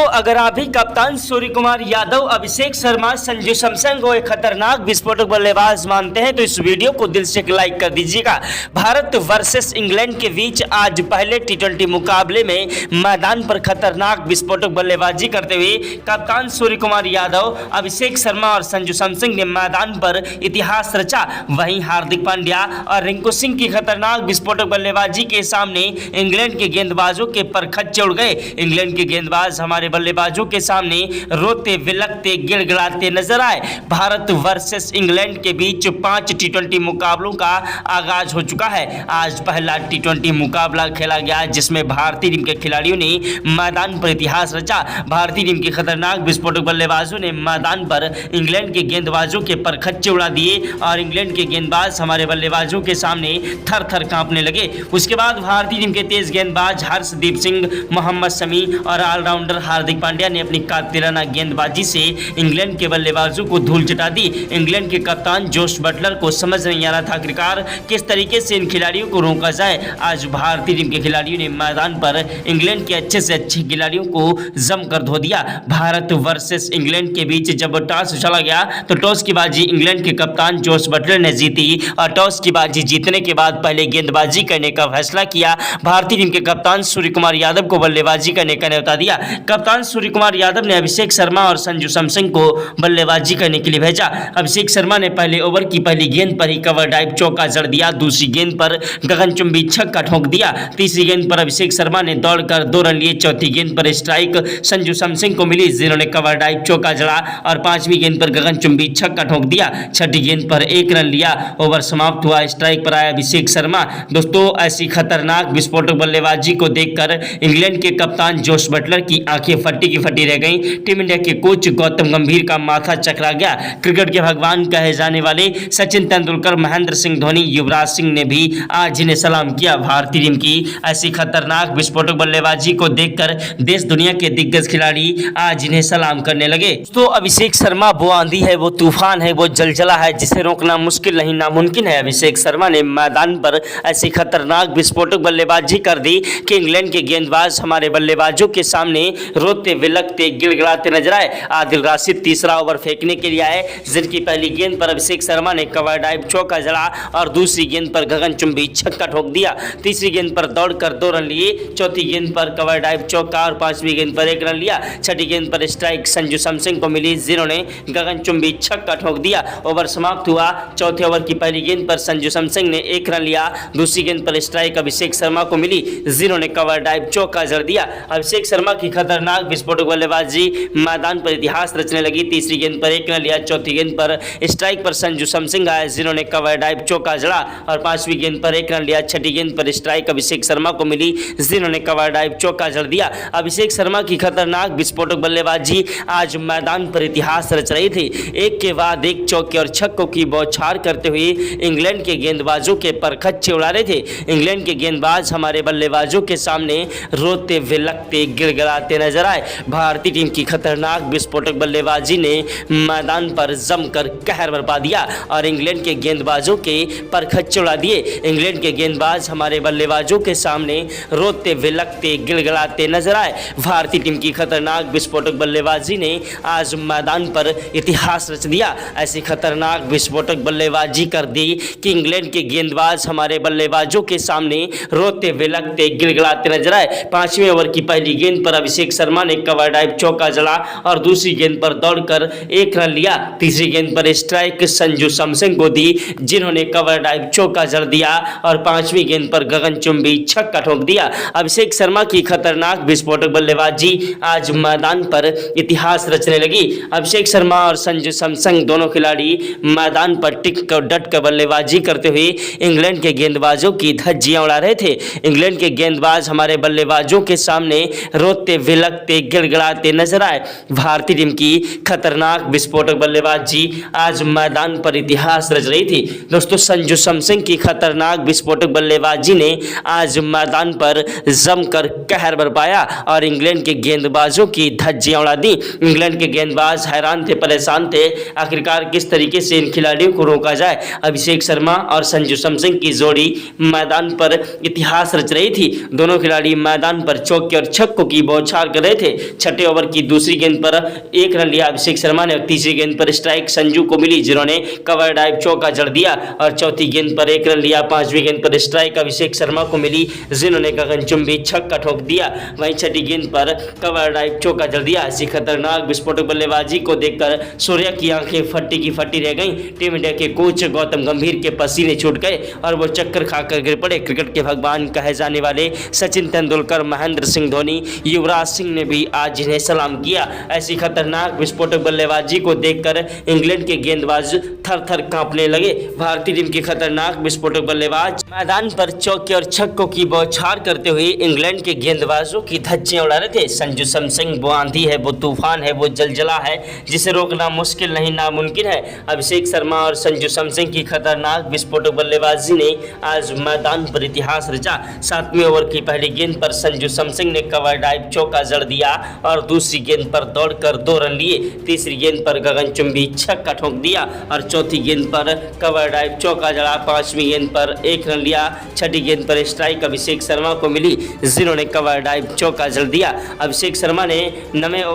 दोस्तों, अगर आप भी कप्तान सूर्य कुमार यादव, अभिषेक शर्मा, संजू सैमसन को एक खतरनाक विस्फोटक बल्लेबाज मानते हैं तो इस वीडियो को दिल से लाइक कर दीजिएगा। भारत वर्सेस इंग्लैंड के बीच आज पहले टी20 मुकाबले में मैदान पर खतरनाक विस्फोटक बल्लेबाजी करते हुए कप्तान सूर्य कुमार यादव, अभिषेक शर्मा और संजू सैमसन ने मैदान पर इतिहास रचा। वहीं हार्दिक पांड्या और रिंकू सिंह की खतरनाक विस्फोटक बल्लेबाजी के सामने इंग्लैंड के गेंदबाजों के परखच्चे उड़ गए। इंग्लैंड के गेंदबाज हमारे बल्लेबाजों के सामने रोते बिलखते गिड़गिड़ाते नजर आए। भारत वर्सेस इंग्लैंड के बीच 5 टी20 मुकाबलों का आगाज हो चुका है। आज पहला टी20 मुकाबला खेला गया जिसमें भारतीय टीम के खिलाड़ियों ने मैदान पर इतिहास रचा। भारतीय टीम के खतरनाक विस्फोटक बल्लेबाजों ने मैदान पर इंग्लैंड के गेंदबाजों के परखच्चे उड़ा दिए और इंग्लैंड के गेंदबाज हमारे बल्लेबाजों के सामने थर थर कांपने लगे। उसके बाद भारतीय टीम के तेज गेंदबाज हर्षदीप सिंह, मोहम्मद शमी और ऑलराउंडर हार्दिक पांड्या ने अपनी कातिलाना गेंदबाजी से इंग्लैंड के बल्लेबाजों को धूल चटा दी। इंग्लैंड के कप्तान जोश बटलर को समझ नहीं आ रहा था आखिरकार किस तरीके से इन खिलाड़ियों को रोका जाए। आज भारतीय टीम के खिलाड़ियों ने मैदान पर इंग्लैंड के अच्छे से अच्छे खिलाड़ियों को जमकर धो दिया। भारत वर्सेस इंग्लैंड के बीच जब टॉस उछाला गया तो टॉस की बाजी इंग्लैंड के कप्तान जोश बटलर ने जीती और टॉस की बाजी जीतने के बाद पहले गेंदबाजी करने का फैसला किया। भारतीय टीम के कप्तान सूर्य कुमार यादव को बल्लेबाजी करने का न्योता दिया। कप्तान सूर्य कुमार यादव ने अभिषेक शर्मा और संजू सैमसन को बल्लेबाजी करने के लिए भेजा। अभिषेक शर्मा ने पहले ओवर की पहली गेंद पर ही कवर ड्राइव चौका जड़ दिया। दूसरी गेंद पर गगनचुंबी छक्का ठोक दिया। तीसरी गेंद पर अभिषेक शर्मा ने दौड़कर 2 रन लिए। चौथी गेंद पर स्ट्राइक संजू सैमसन को मिली, जिन्होंने कवर ड्राइव चौका जड़ा और 5वीं गेंद पर गगनचुंबी छक्का ठोक दिया। छठी गेंद पर 1 रन लिया। ओवर समाप्त हुआ। स्ट्राइक पर आया अभिषेक शर्मा। दोस्तों, ऐसी खतरनाक विस्फोटक बल्लेबाजी को देखकर इंग्लैंड के कप्तान जोश बटलर की आंखें फटी की फटी रह गईं। टीम इंडिया के कोच गौतम गंभीर का माथा चकरा गया। क्रिकेट के भगवान कहे जाने वाले सचिन तेंदुलकर, महेंद्र सिंह धोनी, युवराज सिंह ने भी आज इन्हें सलाम किया। भारतीय टीम की ऐसी खतरनाक विस्फोटक बल्लेबाजी को देखकर देश दुनिया के दिग्गज खिलाड़ी आज इन्हें सलाम करने लगे। तो अभिषेक शर्मा वो आंधी है, वो तूफान है, वो जलजला है जिसे रोकना मुश्किल नहीं नामुमकिन है। अभिषेक शर्मा ने मैदान पर ऐसी खतरनाक विस्फोटक बल्लेबाजी कर दी कि इंग्लैंड के गेंदबाज हमारे बल्लेबाजों के सामने रोते बिलखते गिड़गिड़ाते नजर आए। आदिल राशिद तीसरा ओवर फेंकने के लिए आए, जिनकी पहली गेंद पर अभिषेक शर्मा ने कवर ड्राइव चौका जड़ा और दूसरी गेंद पर गगनचुंबी छक्का ठोक दिया। तीसरी गेंद पर दौड़कर 2 रन लिए। चौथी गेंद पर कवर ड्राइव चौका और 5वीं गेंद पर 1 रन लिया। छठी गेंद पर स्ट्राइक संजू सैमसन को मिली, जिन्होंने गगनचुंबी छक्का ठोक दिया। ओवर समाप्त हुआ। चौथे ओवर की पहली गेंद पर संजू सैमसन ने 1 रन लिया। दूसरी गेंद पर स्ट्राइक अभिषेक शर्मा को मिली, जिन्होंने कवर ड्राइव चौका जड़ दिया। अभिषेक शर्मा की खतरनाक विस्फोटक बल्लेबाजी मैदान पर इतिहास रचने लगी। तीसरी गेंद पर 1 रन लिया। चौथी गेंद पर स्ट्राइक पर संजू सैमसन आए, जिन्होंने कवर ड्राइव चौका जड़ा और 5वीं गेंद पर 1 रन लिया। छठी गेंद पर स्ट्राइक अभिषेक शर्मा को मिली, जिन्होंने कवर ड्राइव चौका जड़ दिया। अभिषेक शर्मा की खतरनाक विस्फोटक बल्लेबाजी आज मैदान पर इतिहास रच रही थी। एक के बाद एक चौके और छक्कों की बौछार करते हुए इंग्लैंड के गेंदबाजों के परखच्चे उड़ा रहे थे। इंग्लैंड के गेंदबाज हमारे बल्लेबाजों के सामने रोते बिलखते गिड़गिड़ाते नजर आए। भारतीय टीम की खतरनाक विस्फोटक बल्लेबाजी ने मैदान पर जमकर कहर बरपा दिया और इंग्लैंड के गेंदबाजों के परखच्चे उड़ा दिए। इंग्लैंड के गेंदबाज हमारे बल्लेबाजों के सामने रोते बिलखते गिड़गिड़ाते नजर आए। भारतीय टीम की खतरनाक विस्फोटक बल्लेबाजी ने आज मैदान पर इतिहास रच दिया। ऐसी खतरनाक विस्फोटक बल्लेबाजी कर दी कि इंग्लैंड के गेंदबाज हमारे बल्लेबाजों के सामने रोते बिलखते गिड़गिड़ाते नजर आए। 5वें ओवर की पहली गेंद पर अभिषेक शर्मा ने कवर ड्राइव चौका जड़ा और दूसरी गेंद पर दौड़कर 1 रन लिया। तीसरी गेंद पर स्ट्राइक संजू सैमसन को दी, जिन्होंने कवर ड्राइव चौका जड़ दिया और 5वीं गेंद पर गगनचुंबी छक्का ठोक दिया। अभिषेक शर्मा की खतरनाक विस्फोटक बल्लेबाजी आज मैदान पर इतिहास रचने लगी। अभिषेक शर्मा और संजू सैमसन दोनों खिलाड़ी मैदान पर टिक कर डट कर बल्लेबाजी करते हुए इंग्लैंड के गेंदबाजों की धज्जियां उड़ा रहे थे। इंग्लैंड के गेंदबाज हमारे बल्लेबाजों के सामने रोते बिलखते गिड़गिड़ाते नजर आए। भारतीय टीम की खतरनाक विस्फोटक बल्लेबाजी आज मैदान पर इतिहास रच रही थी। दोस्तों, संजू सैमसन की खतरनाक विस्फोटक बल्लेबाजी ने आज मैदान पर जमकर कहर बरपाया और इंग्लैंड के गेंदबाजों की धज्जियां उड़ा दी। इंग्लैंड के गेंदबाज हैरान थे, परेशान थे, आखिरकार किस तरीके से इन खिलाड़ियों को रोका जाए। अभिषेक शर्मा और संजू सैमसन की जोड़ी मैदान पर इतिहास रच रही थी। दोनों खिलाड़ी मैदान पर चौके और छक्कों की बौछार कर रहे रहे थे। छठे ओवर की दूसरी गेंद पर 1 रन लिया अभिषेक शर्मा ने। तीसरी गेंद पर स्ट्राइक संजू को मिली, जिन्होंने कवर ड्राइव चौका जड़ दिया और चौथी गेंद पर 1 रन लिया। पांचवी गेंद पर स्ट्राइक अभिषेक शर्मा को मिली, जिन्होंने गगनचुंबी छक्का ठोक दिया। वहीं छठी गेंद पर कवर ड्राइव चौका जड़ दिया। ऐसी खतरनाक विस्फोटक बल्लेबाजी को देखकर सूर्या की आंखें फटी की फटी रह गईं। टीम इंडिया के कोच गौतम गंभीर के पसीने छूट गए और वो चक्कर खाकर गिर पड़े। क्रिकेट के भगवान कहे जाने वाले सचिन तेंदुलकर, महेंद्र सिंह धोनी, युवराज सिंह ने भी आज इन्हें सलाम किया। ऐसी खतरनाक विस्फोटक बल्लेबाजी को देखकर इंग्लैंड के गेंदबाज थर थर कांपने लगे। भारतीय टीम के खतरनाक विस्फोटक बल्लेबाज मैदान पर चौके और छक्कों की बौछार करते हुए इंग्लैंड के गेंदबाजों की धज्जियां उड़ा रहे थे। संजू सैमसन वो आंधी है, वो तूफान है, वो जलजला है जिसे रोकना मुश्किल नहीं नामुमकिन है। अभिषेक शर्मा और संजू सैमसन की खतरनाक विस्फोटक बल्लेबाजी ने आज मैदान पर इतिहास रचा। 7वें ओवर की पहली गेंद पर संजू सैमसन ने कवर ड्राइव चौका जड़ दिया और दूसरी गेंद पर दौड़कर 2 रन लिए। तीसरी गेंद पर गगनचुंबी छक्का ठोक दिया और चौथी गेंद पर कवर ड्राइव चौका जड़ा। पांचवी गेंद पर 1 रन लिया। छठी गेंद पर स्ट्राइक अभिषेक शर्मा को मिली, जिन्होंने कवर ड्राइव चौका जड़ दिया। अभिषेक शर्मा ने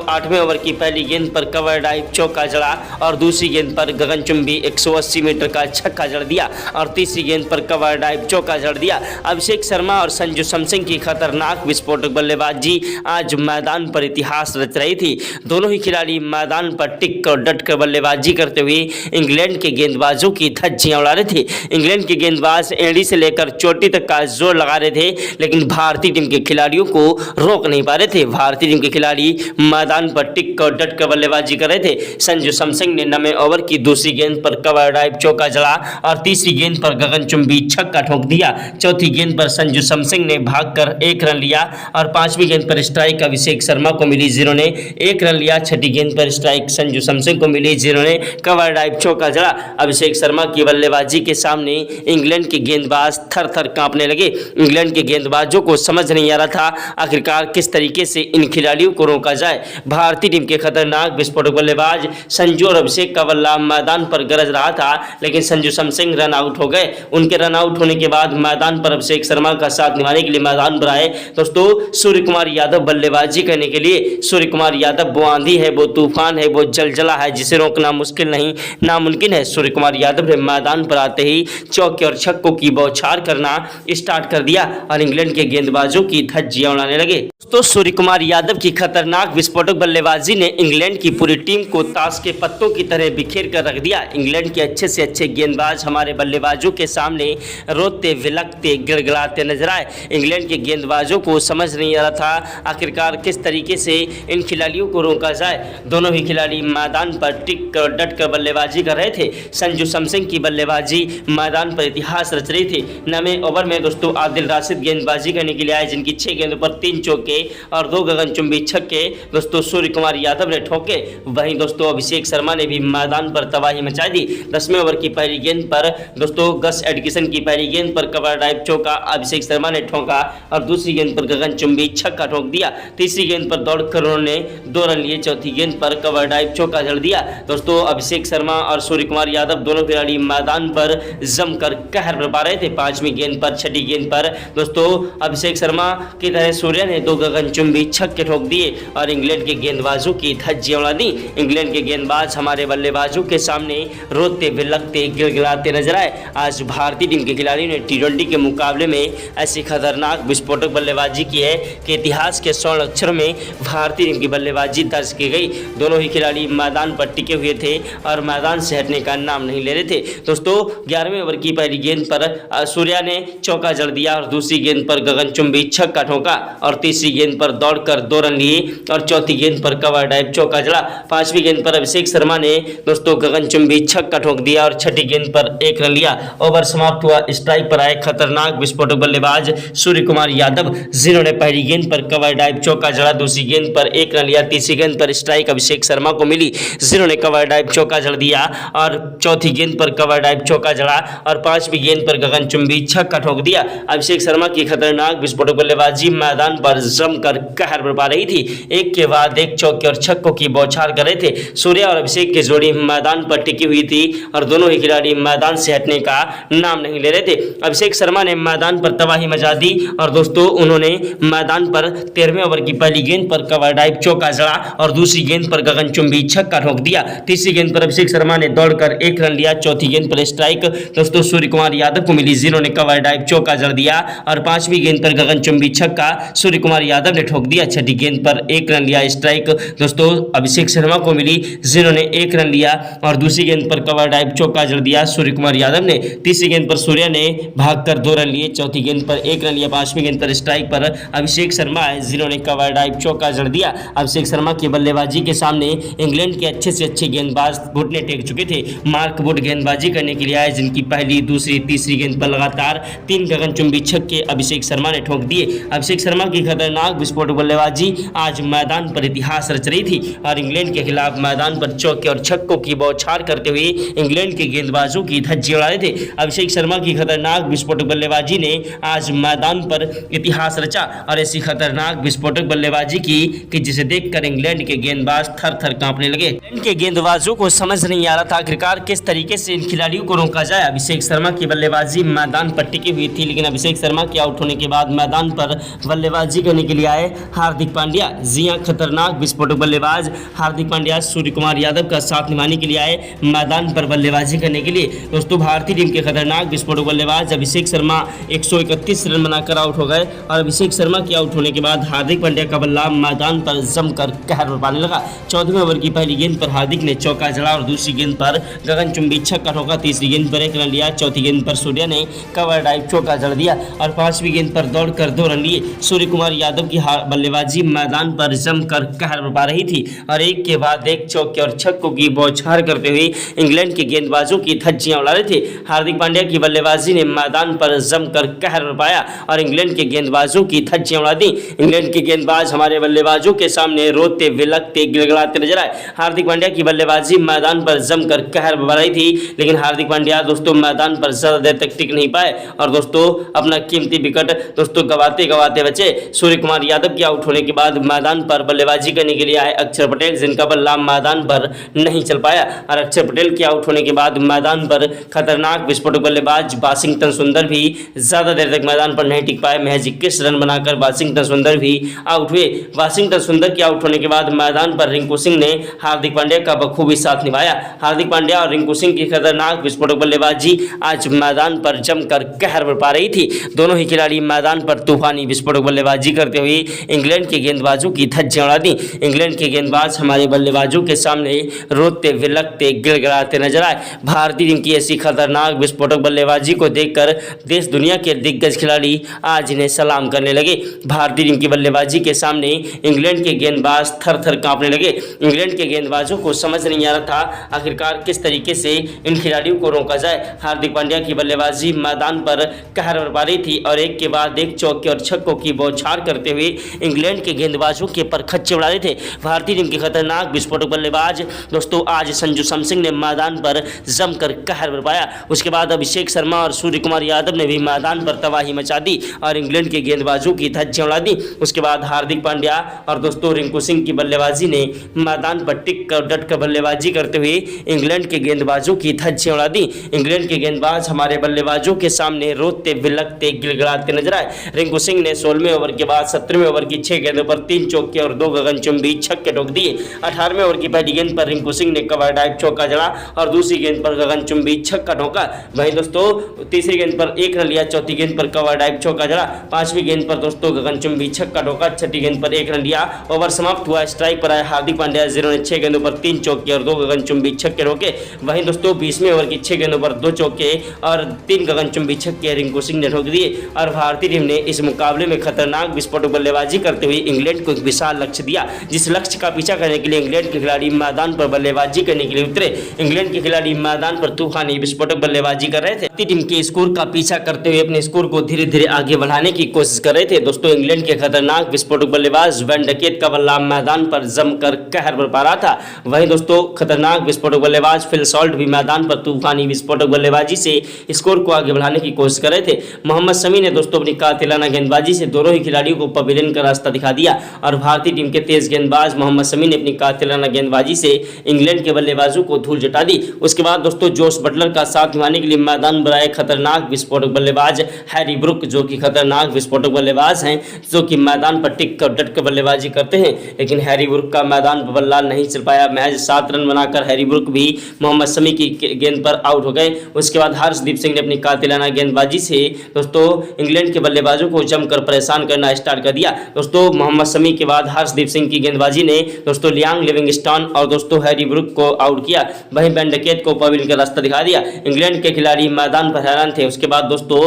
8वें ओवर की पहली गेंद पर कवर ड्राइव चौका जड़ा और दूसरी गेंद पर गगनचुंबी 180 मीटर का छक्का जड़ दिया और तीसरी गेंद पर कवर ड्राइव चौका जड़ दिया। अभिषेक शर्मा और संजू सैमसन की खतरनाक विस्फोटक बल्लेबाजी आज मैदान पर इतिहास रच रही थी। दोनों ही खिलाड़ी मैदान पर टिक कर डट कर बल्लेबाजी करते हुए इंग्लैंड के गेंदबाजों की धज्जियां उड़ा रहे थे। इंग्लैंड के गेंदबाज एड़ी से लेकर चोटी तक का जोर लगा रहे थे, लेकिन भारतीय टीम के खिलाड़ियों को रोक नहीं पा रहे थे। भारतीय टीम के खिलाड़ी मैदान पर टिक कर डट कर बल्लेबाजी कर रहे थे। संजू सैमसन ने 9वें ओवर की दूसरी गेंद पर कवर ड्राइव चौका जड़ा और तीसरी गेंद पर गगनचुंबी छक्का ठोक दिया। चौथी गेंद पर संजू सैमसन ने भागकर 1 रन लिया और पांचवी गेंद पर स्ट्राइक अभिषेक शर्मा को मिली, जिन्होंने 1 रन लिया। छठी गेंद पर स्ट्राइक संजू सैमसन को मिली, जिन्होंने कवर ड्राइव चौका जड़ा। अभिषेक शर्मा की बल्लेबाजी के सामने इंग्लैंड के गेंदबाज थर थर कांपने लगे। इंग्लैंड के गेंदबाजों को समझ नहीं आ रहा था आखिरकार किस तरीके से इन खिलाड़ियों को रोका जाए। भारतीय टीम के खतरनाक विस्फोटक बल्लेबाज संजू और अभिषेक का बल्ला मैदान पर गरज रहा था, लेकिन संजू सैमसन रन आउट हो गए। उनके रन आउट होने के बाद मैदान पर अभिषेक शर्मा का साथ निभाने के लिए मैदान पर आए दोस्तों सूर्य कुमार यादव बल्लेबाजी करने के लिए। सूर्य कुमार यादव वो आंधी है, वो तूफान है, वो जलजला है जिसे रोकना मुश्किल नहीं नामुमकिन है। सूर्य कुमार यादव ने मैदान पर आते ही चौके और छक्कों की बौछार करना स्टार्ट कर दिया और इंग्लैंड के गेंदबाजों की धज्जियां उड़ाने लगे। तो सूर्य कुमार यादव की खतरनाक विस्फोटक बल्लेबाजी ने इंग्लैंड की पूरी टीम को ताश के पत्तों की तरह बिखेर कर रख दिया। इंग्लैंड के अच्छे से अच्छे गेंदबाज हमारे बल्लेबाजों के सामने रोते विलकते गिड़गिड़ाते नजर आए। इंग्लैंड के गेंदबाजों को समझ नहीं आ रहा था आखिरकार किस तरीके से इन खिलाड़ियों को रोका जाए। दोनों ही खिलाड़ी मैदान पर टिक कर डट कर बल्लेबाजी कर रहे थे। संजू सैमसन की बल्लेबाजी मैदान पर इतिहास रच रही थी। 9वें ओवर में दोस्तों आदिल राशिद गेंदबाजी करने के लिए आए, जिनकी 6 गेंदों पर 3 चौके और 2 गगनचुंबी छक्के दोस्तों सूर्य कुमार यादव ने ठोके। वहीं दोस्तों अभिषेक शर्मा ने भी मैदान पर तबाही मचा दी। 10वें ओवर की पहली गेंद पर दोस्तों गस एडकिसन की पहली गेंद पर कवर ड्राइव चौका अभिषेक शर्मा ने ठोका और दूसरी गेंद पर गगनचुंबी छक्का ठोक दिया। तीसरी गेंद पर दौड़कर उन्होंने 2 रन लिए। चौथी गेंद पर कवर ड्राइव चौका जड़ दिया। दोस्तों अभिषेक शर्मा और सूर्य कुमार यादव दोनों खिलाड़ी मैदान पर जमकर कहर बरपा रहे थे। 5वीं गेंद पर छठी गेंद पर दोस्तों अभिषेक शर्मा की तरह सूर्या ने 2 गगनचुंबी छक्के ठोक दिए और इंग्लैंड के गेंदबाजों की धज्जियां उड़ा दी। इंग्लैंड के गेंदबाज हमारे बल्लेबाजों के सामने रोते बिलकते गिड़गिड़ाते नजर आए। आज भारतीय टीम के खिलाड़ियों ने T20 के मुकाबले में ऐसी खतरनाक विस्फोटक बल्लेबाजी की है कि इतिहास के स्वर्ण अक्षरों में भारतीय टीम की बल्लेबाजी दर्ज की गई। दोनों ही खिलाड़ी मैदान पर टिके हुए थे और मैदान से हटने का नाम नहीं ले रहे थे। दोस्तों 11वें ओवर की पहली गेंद पर सूर्या ने चौका जड़ दिया और दूसरी गेंद पर गगनचुंबी छक्का ठोका और तीसरी गेंद पर दौड़कर 2 रन लिए और चौथी गेंद पर कवर ड्राइव चौका जड़ा। 5वीं गेंद पर अभिषेक शर्मा ने दोस्तों गगनचुंबी छक्का ठोक दिया और छठी गेंद पर 1 रन लिया। ओवर समाप्त हुआ। स्ट्राइक पर आए खतरनाक विस्फोटक बल्लेबाज सूर्य कुमार यादव, जिन्होंने पहली गेंद पर कवर ड्राइव चौका जड़ा, दूसरी गेंद पर 1 रन लिया। तीसरी गेंद पर स्ट्राइक अभिषेक शर्मा को मिली, जिन्होंने कवर ड्राइव चौका जड़ दिया और चौथी गेंद पर कवर ड्राइव चौका जड़ा और 5वीं गेंद पर गगनचुंबी छक्का ठोक दिया। अभिषेक शर्मा की खतरनाक विस्फोटक बल्लेबाजी मैदान पर जमकर कहर बरपा रही थी। एक के बाद एक चौके और छक्कों की बौछार कर रहे थे। सूर्या और अभिषेक की जोड़ी मैदान पर टिकी हुई थी और दोनों ही खिलाड़ी मैदान से हटने का नाम नहीं ले रहे थे। अभिषेक शर्मा ने मैदान पर तबाही मचा दी और दोस्तों उन्होंने मैदान पर 13वें ओवर की पहली गेंद पर कवर ड्राइव चौका जड़ा और दूसरी गेंद पर गगनचुंबी छक्का ठोक दिया। तीसरी गेंद पर अभिषेक शर्मा ने दौड़कर 1 रन लिया। चौथी गेंद पर स्ट्राइक दोस्तों सूर्य कुमार यादव को मिली, जिन्होंने कवर ड्राइव चौका जड़ दिया और पांचवी गेंद पर गगनचुंबी छक्का सूर्य कुमार यादव ने ठोक दिया। छठी गेंद पर 1 रन लिया। स्ट्राइक दोस्तों अभिषेक शर्मा को मिली, जिन्होंने 1 रन लिया और दूसरी गेंद पर कवर ड्राइव चौका जड़ दिया सूर्य कुमार यादव ने। तीसरी गेंद पर सूर्या ने भागकर 2 रन लिए। चौथी गेंद पर 1 रन लिया। पांचवी गेंद पर स्ट्राइक पर अभिषेक शर्मा है, जिन्होंने कवर ड्राइव चौका जड़ दिया। अभिषेक शर्मा की बल्लेबाजी के सामने इंग्लैंड के अच्छे से अच्छे गेंदबाज घुटने टेक चुके थे। मार्क वुड गेंदबाजी करने के लिए आए, जिनकी पहली, दूसरी, तीसरी गेंद पर लगातार 3 गगनचुंबी छक्के अभिषेक शर्मा ने ठोक दिए। अभिषेक शर्मा की खतरनाक विस्फोटक बल्लेबाजी आज मैदान पर इतिहास रच रही थी और इंग्लैंड के खिलाफ मैदान पर चौके और छक्कों की बौछार करते हुए इंग्लैंड के गेंदबाजों की धज्जियां उड़ा रहे थे। अभिषेक शर्मा की खतरनाक विस्फोटक बल्लेबाजी ने आज मैदान पर इतिहास रचा और ऐसी खतरनाक विस्फोटक बल्लेबाजी की कि जिसे देखकर इंग्लैंड के गेंदबाज थर थर कांपने लगे। इंग्लैंड के गेंदबाजों को समझ नहीं आ रहा था आखिरकार किस तरीके से इन खिलाड़ियों को रोका जाए। अभिषेक शर्मा की बल्लेबाजी मैदान पर टिकी हुई थी, लेकिन अभिषेक शर्मा के आउट होने के बाद मैदान पर बल्लेबाजी करने के लिए आए हार्दिक पांड्या। जी हां, खतरनाक विस्फोटक बल्लेबाज हार्दिक पांड्या सूर्य कुमार यादव का साथ निभाने के लिए आए मैदान पर बल्लेबाजी करने के लिए। दोस्तों भारतीय टीम के खतरनाक विस्फोटक बल्लेबाज अभिषेक शर्मा 131 रन बनाकर आउट हो गए और अभिषेक शर्मा के आउट होने के बाद हार्दिक पांड्या का बल्ला मैदान पर जमकर कहर बरपाने लगा। 14वें ओवर की पहली गेंद पर हार्दिक ने चौका जड़ा और दूसरी गेंद पर गगनचुंबी छक्का ठोका। तीसरी गेंद पर 1 रन लिया। चौथी गेंद पर सूर्या ने कवर ड्राइव चौका जड़ दिया और पांचवी गेंद पर दौड़कर 2 रन लिए। सूर्य कुमार यादव की बल्लेबाजी मैदान पर जमकर कहर बरपा रही थी और एक के बाद एक चौके और छक्कों की बौछार करते हुए इंग्लैंड के गेंदबाजों की धज्जियां उड़ा रहे थे। हार्दिक पांड्या की बल्लेबाजी ने मैदान पर जमकर कहर बरपाया और इंग्लैंड के गेंदबाजों की धज्जियां उड़ा दी। इंग्लैंड के गेंदबाज हमारे बल्लेबाजों के सामने रोते, विलकते, गिड़गिड़ाते नजर आए। हार्दिक पांड्या की बल्लेबाजी मैदान पर जमकर कहर बरपा रही थी, लेकिन हार्दिक पांड्या दोस्तों मैदान पर ज्यादा देर तक टिक नहीं पाए और दोस्तों अपना कीमती विकेट दोस्तों गवाते गवाते बचे। सूर्य कुमार यादव के आउट होने के बाद मैदान पर बल्लेबाजी करने के लिए आए अक्षर पटेल, जिनका बल्ला मैदान पर नहीं चल पाया और अक्षर पटेल के आउट होने के बाद मैदान पर खतरनाक विस्फोटक बल्लेबाज वाशिंगटन सुंदर भी ज्यादा देर तक मैदान पर नहीं टिक पाए। महज 21 रन बनाकर वाशिंगटन सुंदर भी आउट हुए। वाशिंगटन सुंदर के आउट होने के बाद मैदान पर रिंकू सिंह ने हार्दिक पांड्या का बखूबी साथ निभाया। हार्दिक पांड्या और रिंकू सिंह की खतरनाक विस्फोटक बल्लेबाजी आज मैदान पर जमकर कहर बरपा रही थी। दोनों ही खिलाड़ी मैदान पर तूफानी विस्फोटक बल्लेबाजी करते हुए इंग्लैंड के गेंदबाजों की धज्जियां उड़ा दी। इंग्लैंड के गेंदबाज हमारे बल्लेबाजों के सामने रोते, विलकते, गिड़गिड़ाते नजर आए। भारतीय टीम की ऐसी खतरनाक विस्फोटक बल्लेबाजी को देखकर देश दुनिया के दिग्गज खिलाड़ी आज इन्हें सलाम करने लगे। भारतीय टीम की बल्लेबाजी के सामने इंग्लैंड के गेंदबाज थर थर कांपने लगे। इंग्लैंड के गेंदबाजों को समझ नहीं आ रहा था आखिरकार किस तरीके से इन खिलाड़ियों को रोका जाए। हार्दिक पांड्या की बल्लेबाजी मैदान पर कहर बरपा रही थी और एक के बाद एक चौके और छक्कों की बौछार करते हुए इंग्लैंड के गेंदबाजों के पर खच्चे उड़ा रहे थे। भारतीय टीम की खतरनाक विस्फोटक बल्लेबाज दोस्तों आज संजू सैमसन ने मैदान पर जमकर कहर बरपाया। उसके बाद अभिषेक शर्मा और सूर्य कुमार यादव ने भी मैदान पर तबाही मचा दी और इंग्लैंड के गेंदबाजों की धज्जियां उड़ा दी। उसके बाद हार्दिक पांड्या और दोस्तों रिंकू सिंह की बल्लेबाजी ने मैदान पर टिक कर डट कर बल्लेबाजी करते हुए इंग्लैंड के गेंदबाजों की धज्जियां उड़ा दी। इंग्लैंड के गेंदबाज हमारे बल्लेबाजों के सामने रोते, विलकते, गिड़गिड़ाते नजर आए। रिंकू सिंह ने 16वें ओवर के बाद 17वें ओवर की 6 गेंदों पर 3 चौके और 2 गगनचुंबी छक्के ठोक दिए। 18वें ओवर की पहली गेंद पर रिंकू सिंह ने कवर ड्राइव चौका जड़ा और दूसरी गेंद पर गगनचुंबी छक्का ठोका। वहीं दोस्तों तीसरी गेंद पर 1 रन लिया। चौथी गेंद पर कवर ड्राइव चौका जड़ा। पांचवी गेंद पर दोस्तों गगनचुंबी छक्का ठोका। छठी गेंद पर 1 रन लिया। ओवर समाप्त हुआ। स्ट्राइक पर आए हार्दिक पांड्या, जिन्होंने 6 गेंदों पर 3 चौके और 2 गगनचुंबी छक्के ठोके। वहीं दोस्तों 20वें ओवर की 6 गेंदों पर 2 चौके और 3 गगनचुंबी छक्के रिंकू सिंह ने ठोक दिए और भारतीय टीम ने इस मुकाबले में खतरनाक विस्फोटक बल्लेबाजी करते हुए इंग्लैंड को एक विशाल लक्ष्य दिया, जिस लक्ष्य का पीछा करने के लिए इंग्लैंड के खिलाड़ी मैदान पर बल्लेबाजी करने के लिए उतरे। इंग्लैंड के खिलाड़ी मैदान पर तूफानी विस्फोटक बल्लेबाजी कर रहे थे। भारतीय टीम के स्कोर का पीछा करते हुए अपने स्कोर को धीरे धीरे आगे बढ़ाने की कोशिश कर रहे थे। दोस्तों इंग्लैंड के खतरनाक विस्फोटक बल्लेबाज वैन डकेट का बल्ला मैदान पर जमकर कहर बरपा रहा था। वहीं दोस्तों खतरनाक विस्फोटक बल्लेबाज फिल सॉल्ट भी मैदान पर तूफानी विस्फोटक बल्लेबाजी से स्कोर को आगे बढ़ाने की कोशिश कर रहे थे। मोहम्मद शमी ने दोस्तों अपनी कातिलाना गेंदबाजी से दोनों ही खिलाड़ियों को पवेलियन का रास्ता दिखा दिया और भारतीय टीम के तेज गेंदबाज मोहम्मद शमी ने अपनी कातिलाना गेंदबाजी से इंग्लैंड के बल्लेबाजों को धूल जटा दी। उसके बाद दोस्तों जोश बटलर का साथ निभाने के लिए मैदान पर आए खतरनाक विस्फोटक बल्लेबाज हैरी ब्रुक, जो कि खतरनाक विस्फोटक बल्लेबाज हैं, जो कि मैदान पर टिक कर डट कर बल्लेबाजी करते हैं, लेकिन हैरी ब्रुक का मैदान पर बल्ला नहीं चल पाया। महज 7 रन बनाकर हैरी ब्रुक भी मोहम्मद शमी की गेंद पर आउट हो गए। उसके बाद हर्षदीप सिंह ने अपनी कातिलाना गेंदबाजी से दोस्तों इंग्लैंड के बल्लेबाजों को जमकर परेशान करना स्टार्ट कर दिया। दोस्तों मोहम्मद शमी के बाद हर्षदीप सिंह की गेंदबाजी ने दोस्तों लियांग लिविंगस्टन और दोस्तों हैरी ब्रुक को आउट किया। वहीं बेन डकेट को पवेलियन का रास्ता दिखा दिया। इंग्लैंड के खिलाड़ी मैदान पर हैरान थे। उसके बाद दोस्तों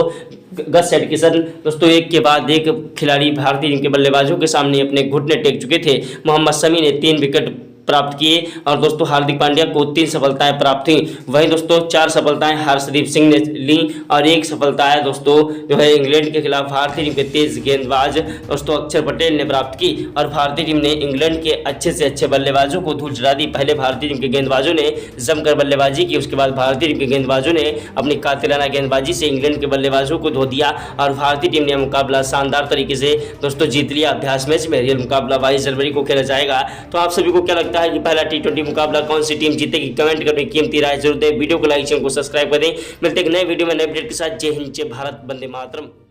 गस एटकिंसन दोस्तों एक के बाद एक खिलाड़ी भारतीय टीम के बल्लेबाजों के सामने अपने घुटने टेक चुके थे। मोहम्मद शमी ने 3 विकेट प्राप्त किए और दोस्तों हार्दिक पांड्या को 3 सफलताएं प्राप्त हुई। वहीं दोस्तों 4 सफलताएं हर्षदीप सिंह ने ली और 1 सफलता है दोस्तों जो है इंग्लैंड के खिलाफ भारतीय टीम के तेज गेंदबाज दोस्तों अक्षर पटेल ने प्राप्त की। और भारतीय टीम ने इंग्लैंड के अच्छे से अच्छे बल्लेबाजों को धूल चढ़ा दी। पहले भारतीय टीम के गेंदबाजों ने जमकर बल्लेबाजी की, उसके बाद भारतीय टीम के गेंदबाजों ने अपनी कातिलाना गेंदबाजी से इंग्लैंड के बल्लेबाजों को धो दिया और भारतीय टीम ने मुकाबला शानदार तरीके से दोस्तों जीत लिया। अभ्यास मैच में रियल मुकाबला 22 जनवरी को खेला जाएगा। तो आप सभी को क्या लगता है कि पहला T20 मुकाबला कौन सी टीम जीतेगी? कमेंट करके कीमती राय जरूर दें। वीडियो को लाइक, चैनल को सब्सक्राइब कर दें। मिलते हैं एक नए वीडियो में नए अपडेट के साथ। जय हिंद, जय भारत, वंदे मातरम।